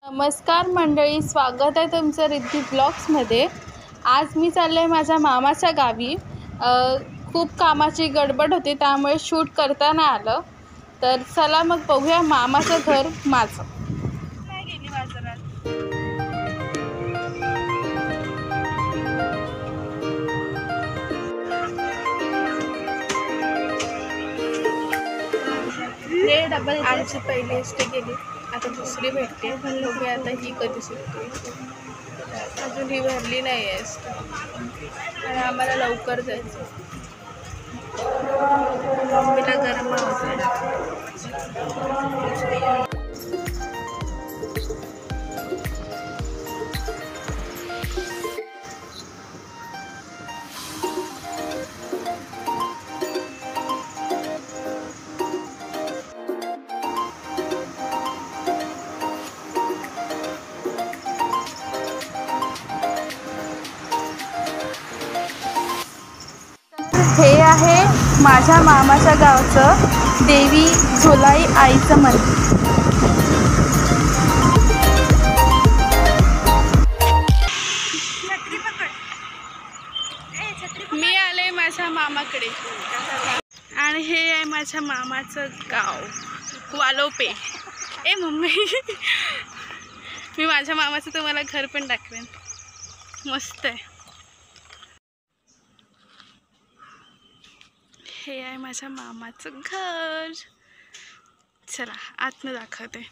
नमस्कार मंडळी, स्वागत आहे तुमचं रिद्धी ब्लॉग्समध्ये। आज मी चालले आहे माझ्या मामाच्या गावी। खूप कामाची गडबड होती त्यामुळे शूट करता नाही आलं। तर चला मग बघूया मामाचं घर माझं। काय गेली बाजारात? हे डबल आमची पहिली एसटी गेली, आता दुसरी भेटते। बघूया आता ही कधी सुटते। अजून ही भरली नाही आहे एसटी आणि आम्हाला लवकर जायचं। मम्मीला गरम होतं। हे आहे माझ्या मामाच्या गावचं देवी झोलाई आईचं मंदिर। मी आले माझ्या मामाकडे आणि हे आहे माझ्या मामाचं गाव वालोपे। ए मम्मी, मी माझ्या मामाचं तुम्हाला घर पण दाखवेन, मस्त आहे। हे आहे माझ्या मामाचं घर। चला आतनं दाखवते।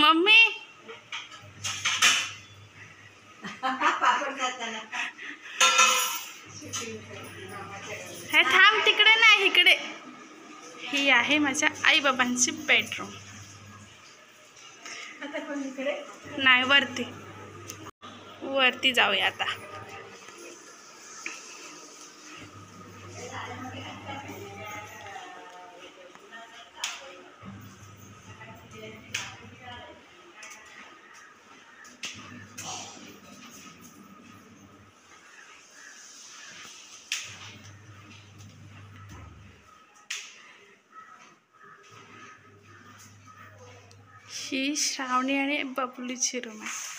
मम्मी हे थांब, तिकडे नाही इकडे। ही आहे माझ्या आई बाबांची बेडरूम। नाही, वरती जाऊया आता। ही श्रावणी आणि बबलूची रूम आहे।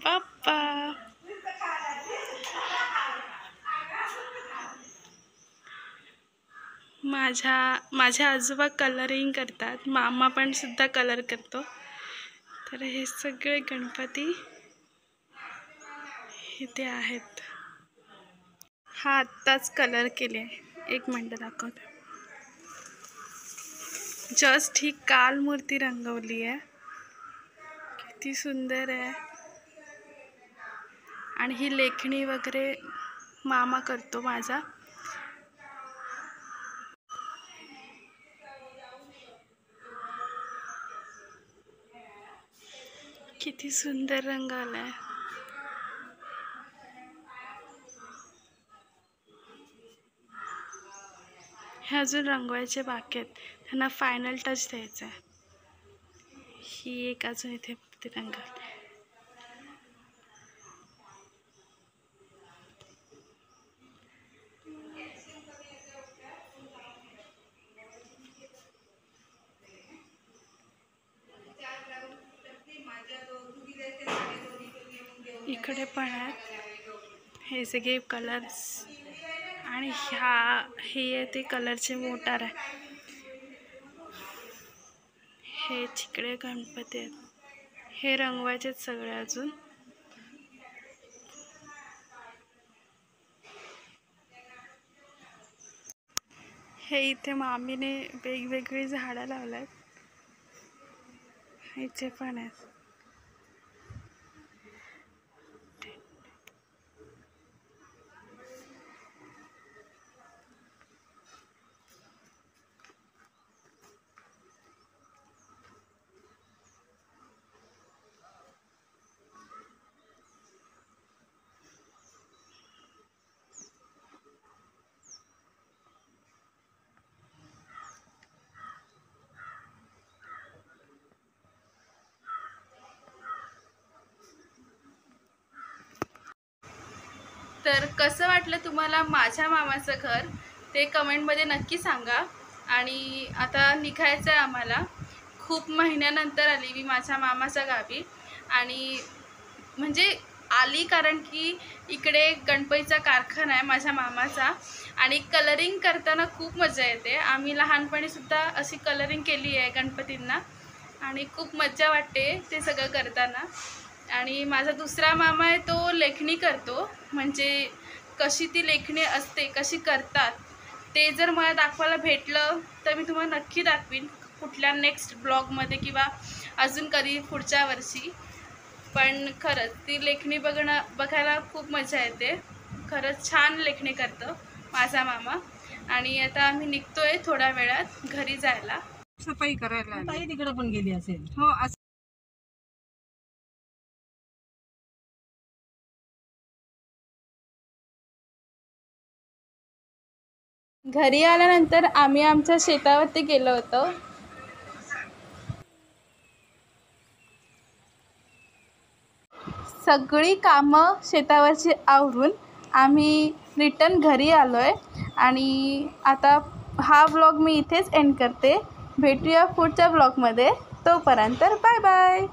बाप्पा, माझ्या आजोबा कलरिंग करतात, मामा पण सुद्धा कलर करतो। तर हे सगळे गणपती इथे आहेत। हा आत्ताच कलर केले, एक मिनिट दाखवते। जस्ट ही काल मूर्ती रंगवली आहे, किती सुंदर आहे। आणि ही लेखणी वगैरे मामा करतो माझा. किती सुंदर रंग आलाय. हे अजून रंगवायचे बाकी आहेत, त्यांना फायनल टच द्यायचा आहे. ही एक अजून इथे रंग. इकडे पण आहेत हे सगळे कलर्स. आणि हे ते कलरचे मोटार आहे. हे चिकडे गणपती आहेत, हे रंगवायचेत सगळे अजून. हे इथे मामीने वेगवेगळी झाडं लावल्यात. इथे पण आहेत. तर कसं वाटलं तुम्हाला माझ्या मामाचं घर ते कमेंटमध्ये नक्की सांगा. आणि आता निघायचं आहे आम्हाला. खूप महिन्यानंतर आली मी माझ्या मामाच्या गावी. आणि म्हणजे आली कारण की इकडे गणपतीचा कारखाना आहे माझ्या मामाचा. आणि कलरिंग करताना खूप मजा येते. आम्ही लहानपणीसुद्धा अशी कलरिंग केली आहे गणपतींना आणि खूप मजा वाटते ते सगळं करताना. आणि माझा दुसरा मामा आहे तो लेखणी करतो. म्हणजे कशी ती लेखणी असते, कशी करतात ते जर मला दाखवायला भेटलं तर मी तुम्हाला नक्की दाखवीन कुठल्या नेक्स्ट ब्लॉगमध्ये किंवा अजून कधी पुढच्या वर्षी. पण खरंच ती लेखणी बघायला खूप मजा येते. खरंच छान लेखणी करतो माझा मामा. आणि आता आम्ही निघतोय थोड्या वेळात घरी जायला. सफाई करायला ताई तिकडे पण गेली असेल. हो. घरी आल्यानंतर आम्ही आमच्या शेतावरती गेलो होतो. सगळी कामं शेतावरची आवरून आम्ही रिटर्न घरी आलो आहे. आणि आता हा व्लॉग मी इथेच एंड करते. भेटूया पुढच्या व्लॉगमध्ये. तोपर्यंत बाय बाय.